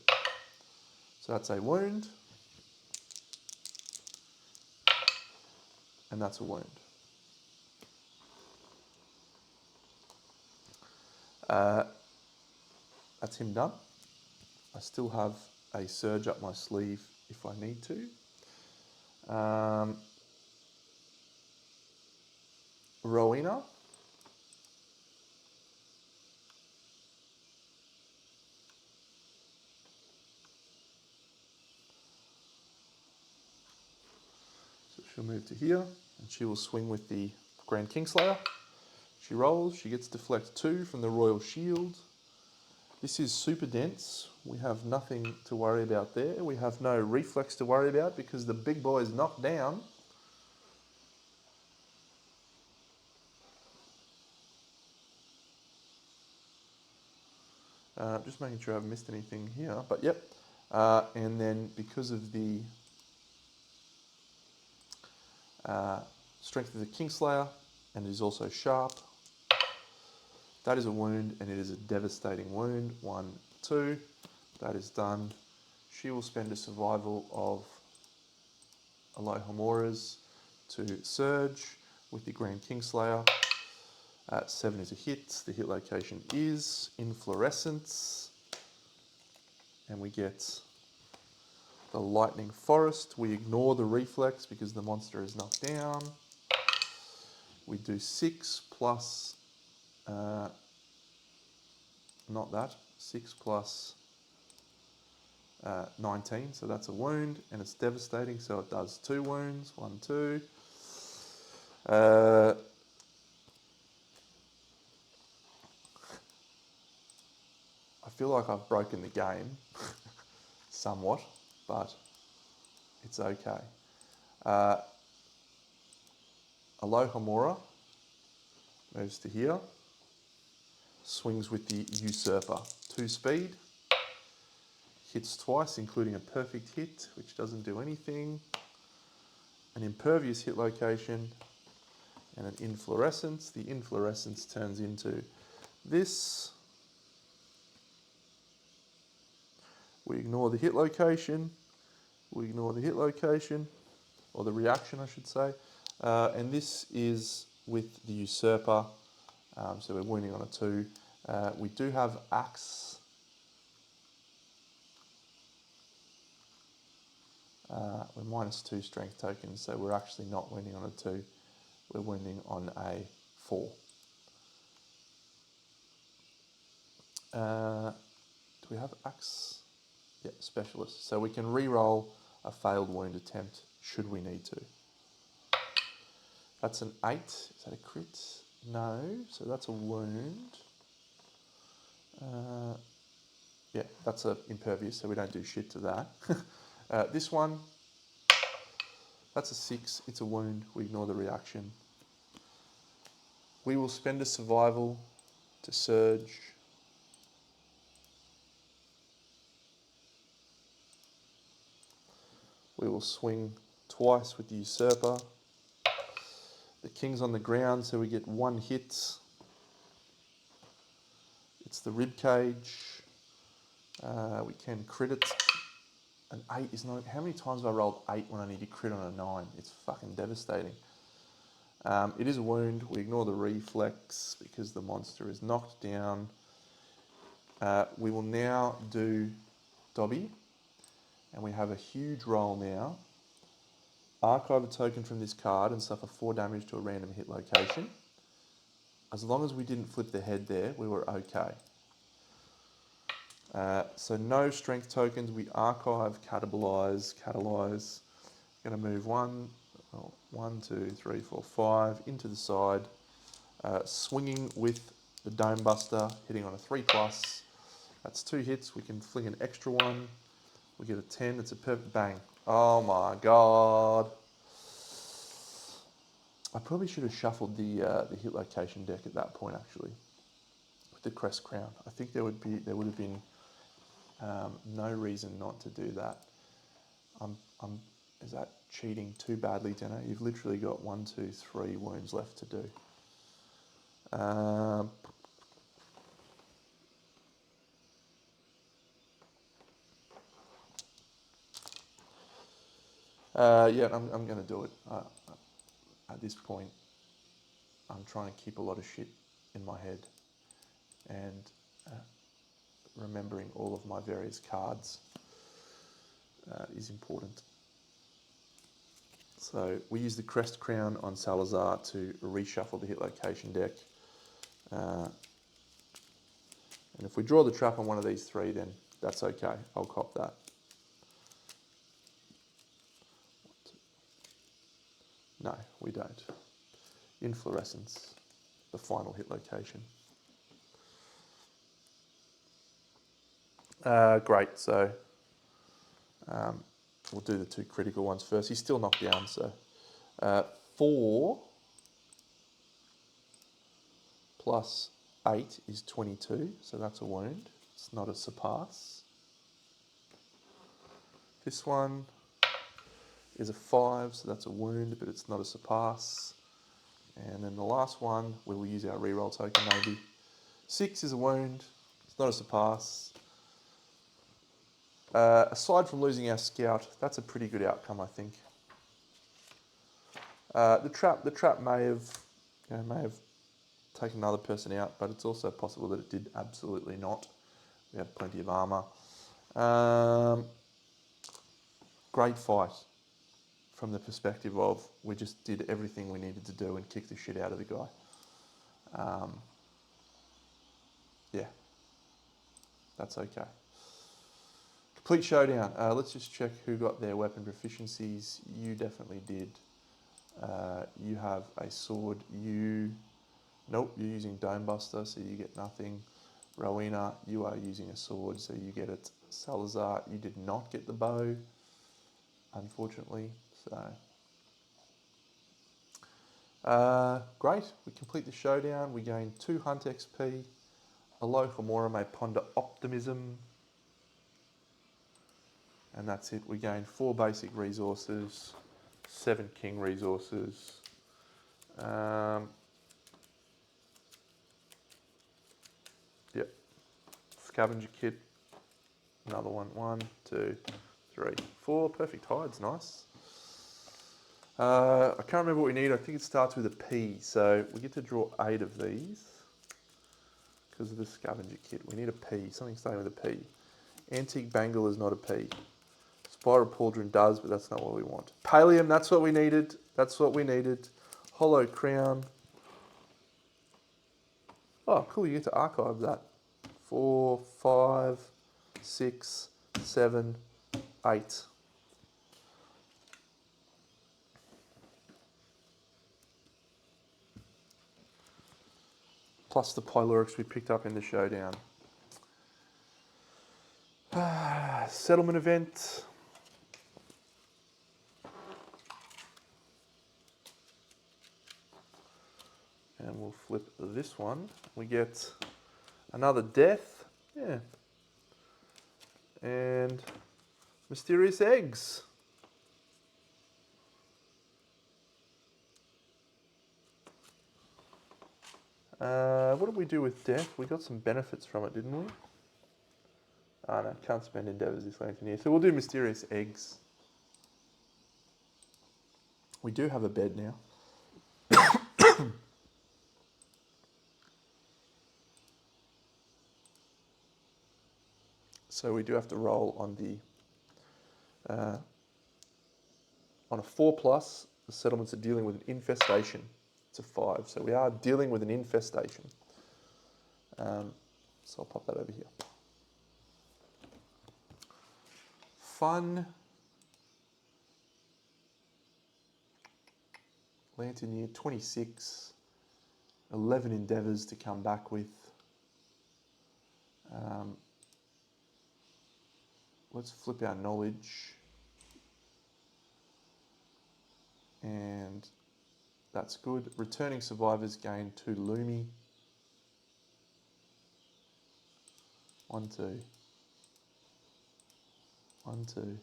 So that's a wound, and that's a wound. That's him done. I still have a surge up my sleeve if I need to. Rowena. So she'll move to here, and she will swing with the Grand Kingslayer. She rolls, she gets deflect 2 from the Royal Shield. This is super dense. We have nothing to worry about there. We have no reflex to worry about because the big boy is knocked down. Just making sure I haven't missed anything here, but yep. And then because of the strength of the Kingslayer, and it is also sharp, that is a wound, and it is a devastating wound. 1, 2. That is done. She will spend a survival of Alohomora's to surge with the Grand Kingslayer. 7 is a hit. The hit location is Inflorescence. And we get the Lightning Forest. We ignore the reflex because the monster is knocked down. We do 6 plus... not that, 6 plus 19, so that's a wound, and it's devastating, so it does 2 wounds, 1, 2. I feel like I've broken the game somewhat, but it's okay. Alohomora moves to here. Swings with the Usurper. 2 speed. Hits twice, including a perfect hit, which doesn't do anything. An impervious hit location. And an inflorescence. The inflorescence turns into this. We ignore the hit location. We ignore the hit location. Or the reaction, I should say. And this is with the Usurper, so we're wounding on a 2. We do have Axe. We're -2 strength tokens, so we're actually not wounding on a 2. We're wounding on a 4. Do we have Axe? Yeah, Specialist. So we can re-roll a failed wound attempt should we need to. That's an 8. Is that a crit? No, so that's a wound. Yeah, that's a impervious, so we don't do shit to that. This one, that's a 6. It's a wound. We ignore the reaction. We will spend a survival to surge. We will swing twice with the Usurper. The King's on the ground, so we get 1 hit. It's the rib cage. We can crit it. An 8 is not... How many times have I rolled 8 when I need to crit on a 9? It's fucking devastating. It is a wound. We ignore the reflex because the monster is knocked down. We will now do Dobby. And we have a huge roll now. Archive a token from this card and suffer 4 damage to a random hit location. As long as we didn't flip the head there, we were okay. So no strength tokens. We archive, catalyze. Going to move 1, 2, 3, 4, 5 into the side. Swinging with the Dome Buster, hitting on a 3+. That's 2 hits. We can fling an extra 1. We get a 10. It's a perfect bang. Oh my god. I probably should have shuffled the hit location deck at that point actually, with the Crest Crown. I think there would have been no reason not to do that. Is that cheating too badly, Deno? You've literally got 1, 2, 3 wounds left to do. Yeah, I'm going to do it. At this point, I'm trying to keep a lot of shit in my head and remembering all of my various cards is important. So we use the Crest Crown on Salazar to reshuffle the hit location deck. And if we draw the trap on one of these 3, then that's okay. I'll cop that. No, we don't. Inflorescence, the final hit location. Great, so we'll do the 2 critical ones first. He's still knocked down, so 4 plus 8 is 22, so that's a wound. It's not a surpass. This one is a 5, so that's a wound, but it's not a surpass. And then the last one, we will use our reroll token maybe. 6 is a wound, it's not a surpass. Aside from losing our scout, that's a pretty good outcome, I think. The trap may have taken another person out, but it's also possible that it did absolutely not. We have plenty of armour. Great fight from the perspective of we just did everything we needed to do and kicked the shit out of the guy. Yeah, that's okay. Complete showdown. Let's just check who got their weapon proficiencies. You definitely did. You have a sword. Nope, you're using Dome Buster, so you get nothing. Rowena, you are using a sword, so you get it. Salazar, you did not get the bow, unfortunately. So, great. We complete the showdown. We gain 2 Hunt XP. Alohomora may ponder optimism. And that's it. We gain 4 basic resources, 7 king resources. Yep. Scavenger kit. Another one. 1, 2, 3, 4. Perfect hides. Nice. I can't remember what we need. I think it starts with a P. So we get to draw 8 of these because of the scavenger kit. We need a P, something starting with a P. Antique Bangle is not a P. Spiral Pauldron does, but that's not what we want. Pallium, that's what we needed. That's what we needed. Hollow Crown. Oh, cool, you get to archive that. 4, 5, 6, 7, 8. Plus the Pylorics we picked up in the showdown. Settlement event. And we'll flip this one. We get another death. Yeah. And mysterious eggs. What did we do with death? We got some benefits from it, didn't we? Oh no, can't spend endeavours this length here. So we'll do mysterious eggs. We do have a bed now. So we do have to roll on the on a 4+. The settlements are dealing with an infestation. It's a 5, so we are dealing with an infestation. So I'll pop that over here. Fun. Lantern year 26. 11 endeavours to come back with. Let's flip our knowledge. And that's good. Returning survivors gain 2 Lumi. 1, 2. 1, 2.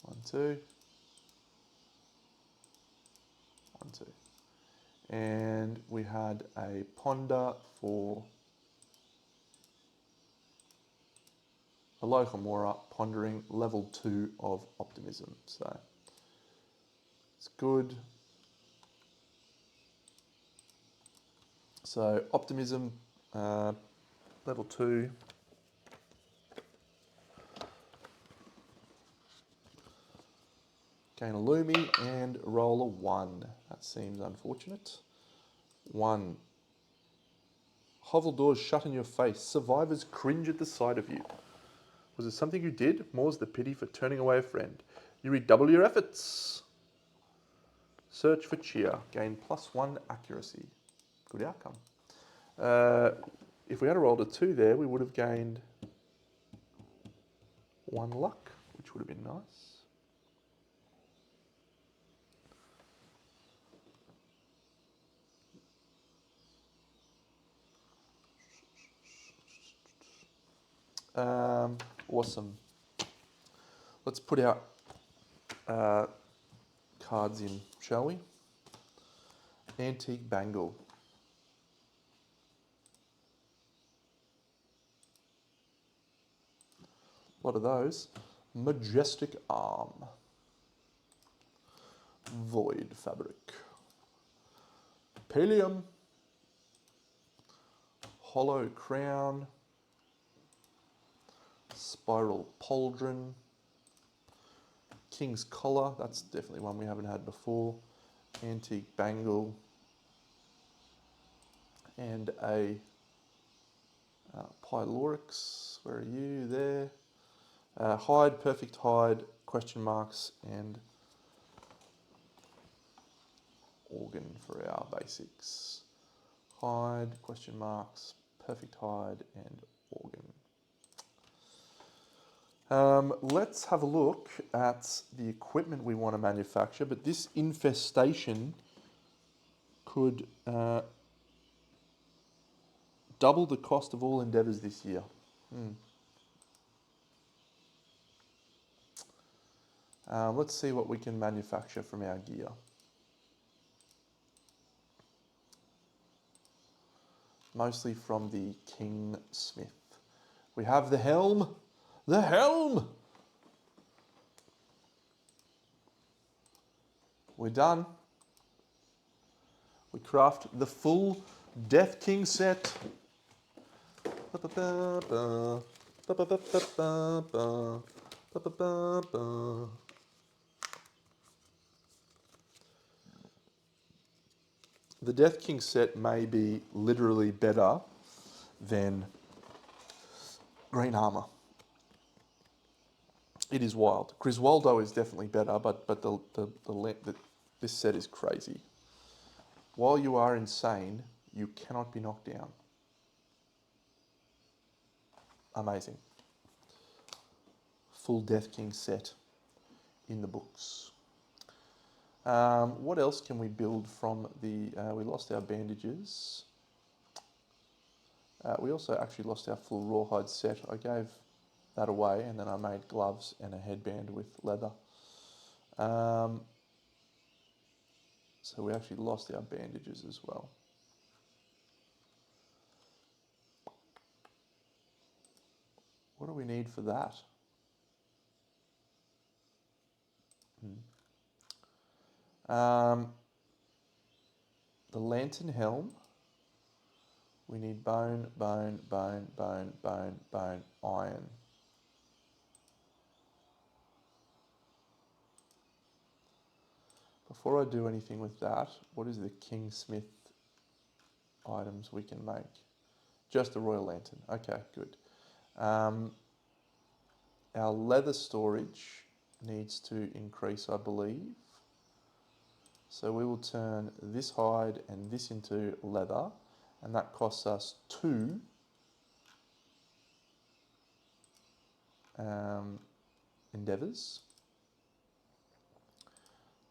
1, 2. 1, 2. And we had a ponder for a local Mora pondering level 2 of optimism. So it's good. So optimism, level 2. Gain a Lumi and roll a 1. That seems unfortunate. 1. Hovel doors shut in your face. Survivors cringe at the sight of you. Was it something you did? More's the pity for turning away a friend. You redouble your efforts. Search for cheer. Gain +1 accuracy. Good outcome. If we had rolled a 2 there, we would have gained 1 luck, which would have been nice. Awesome. Let's put our cards in, shall we? Antique Bangle. A lot of those. Majestic Arm. Void Fabric. Pallium. Hollow Crown. Spiral Pauldron. King's Collar, that's definitely one we haven't had before. Antique Bangle. And a Pylorix, where are you? There. Hide, Perfect Hide, question marks, and Organ for our basics. Hide, question marks, Perfect Hide, and Organ. Let's have a look at the equipment we want to manufacture, but this infestation could double the cost of all endeavours this year. Let's see what we can manufacture from our gear. Mostly from the King Smith. We have the helm. The helm! we're done. We craft the full Death King set. The Death King set may be literally better than Green Armour. It is wild. Griswoldo is definitely better, but this set is crazy. While you are insane, you cannot be knocked down. Amazing. Full Death King set in the books. What else can we build from the... we lost our bandages. We also actually lost our full rawhide set. I gave that away and then I made gloves and a headband with leather. So we actually lost our bandages as well. What do we need for that? The lantern helm. We need bone, bone, bone, bone, bone, bone, iron. Before I do anything with that, what is the Kingsmith items we can make? Just a royal lantern. Okay, good. Our leather storage needs to increase, I believe. So we will turn this hide and this into leather, and that costs us 2 endeavours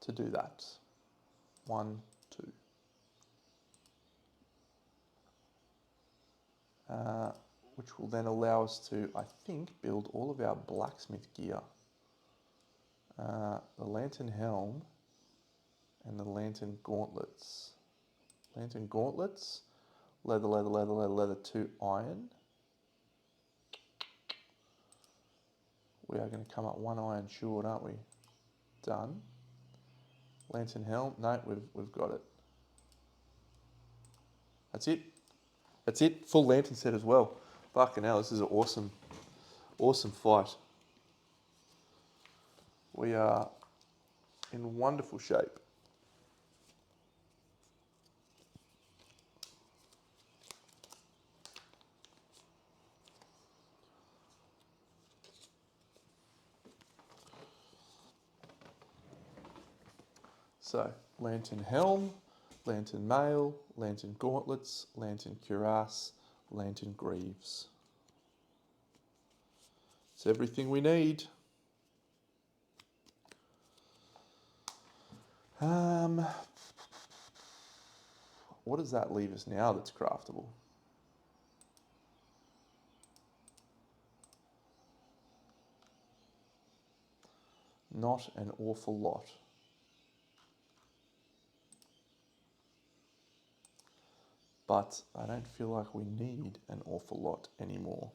to do that. 1, 2. Which will then allow us to, I think, build all of our blacksmith gear. The lantern helm and the lantern gauntlets. Lantern gauntlets, leather, leather, leather, leather, leather, 2 iron. We are going to come up 1 iron short, aren't we? Done. Lantern helm, no, we've got it. That's it. That's it, full lantern set as well. Fucking hell, this is an awesome, awesome fight. We are in wonderful shape. So, lantern helm, lantern mail, lantern gauntlets, lantern cuirass, lantern greaves. It's everything we need. What does that leave us now that's craftable? Not an awful lot. But I don't feel like we need an awful lot anymore.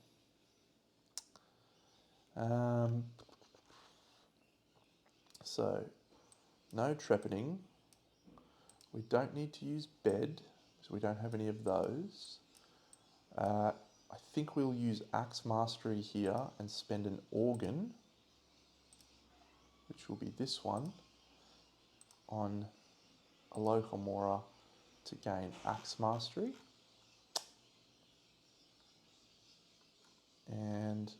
So, no trepiding. We don't need to use bed, so we don't have any of those. I think we'll use Axe Mastery here and spend an organ, which will be this one, on Alohomora to gain Axe Mastery. And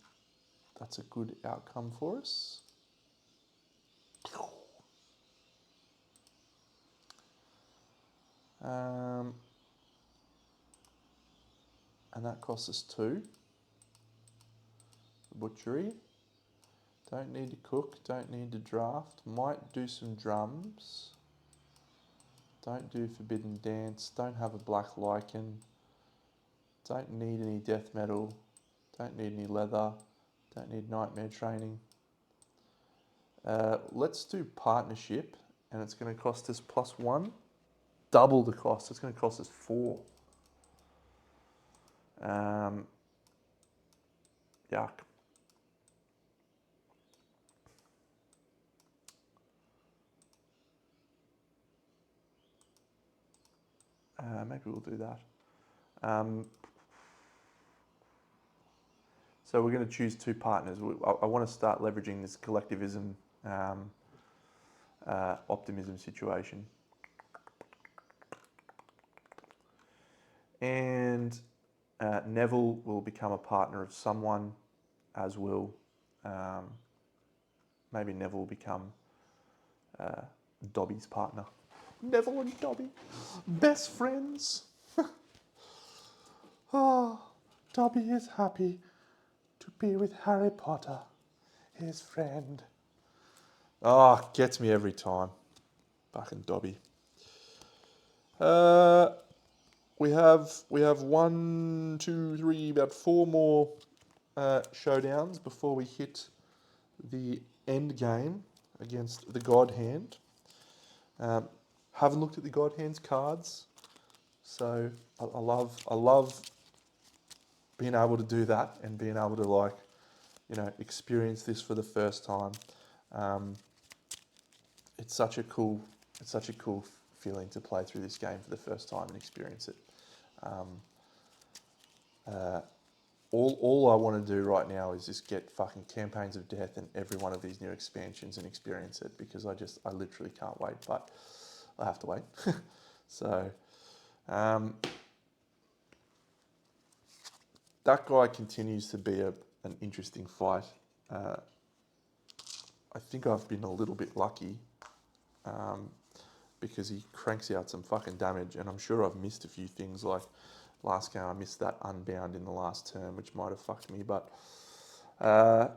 that's a good outcome for us. And that costs us 2. Butchery. Don't need to cook, don't need to draft. Might do some drums. Don't do Forbidden Dance. Don't have a Black Lichen. Don't need any death metal. Don't need any leather. Don't need nightmare training. Let's do partnership, and it's going to cost us +1. Double the cost. It's going to cost us 4. Yuck. maybe we'll do that. So we're going to choose 2 partners. I want to start leveraging this collectivism, optimism situation. And Neville will become a partner of someone, as will, maybe Neville will become Dobby's partner. Neville and Dobby, best friends. Oh, Dobby is happy to be with Harry Potter, his friend. Oh, gets me every time. Fucking Dobby. We have 1, 2, 3, about 4 more showdowns before we hit the end game against the God Hand. Haven't looked at the God Hand's cards, so I love being able to do that and being able to experience this for the first time. It's such a cool feeling to play through this game for the first time and experience it. All I want to do right now is just get fucking Campaigns of Death and every one of these new expansions and experience it, because I literally can't wait, but I have to wait. So, that guy continues to be an interesting fight. I think I've been a little bit lucky, because he cranks out some fucking damage, and I'm sure I've missed a few things, like last game I missed that Unbound in the last turn, which might have fucked me, but I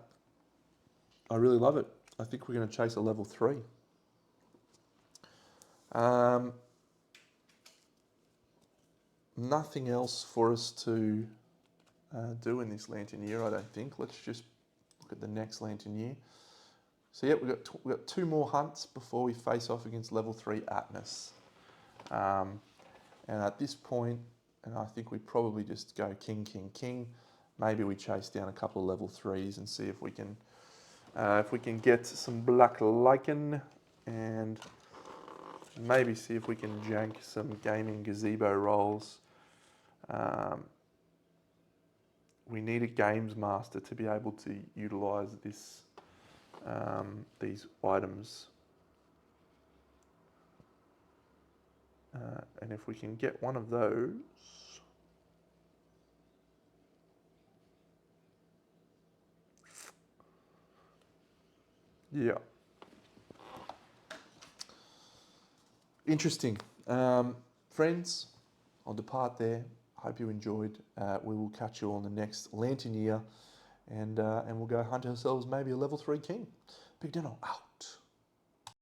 really love it. I think we're going to chase a level 3. Nothing else for us to do in this Lantern Year, I don't think. Let's just look at the next Lantern Year. So yeah, we've got 2 more hunts before we face off against level 3 Atlas. And at this point, and I think we probably just go king, king, king. Maybe we chase down a couple of level 3s and see if we can get some Black Lycan, and maybe see if we can jank some gaming gazebo rolls. We need a games master to be able to utilise this, these items. And if we can get one of those, yeah. Interesting. Friends, I'll depart there. Hope you enjoyed. We will catch you on the next Lantern Year, and we'll go hunt ourselves maybe a level 3 king. Big Deno out.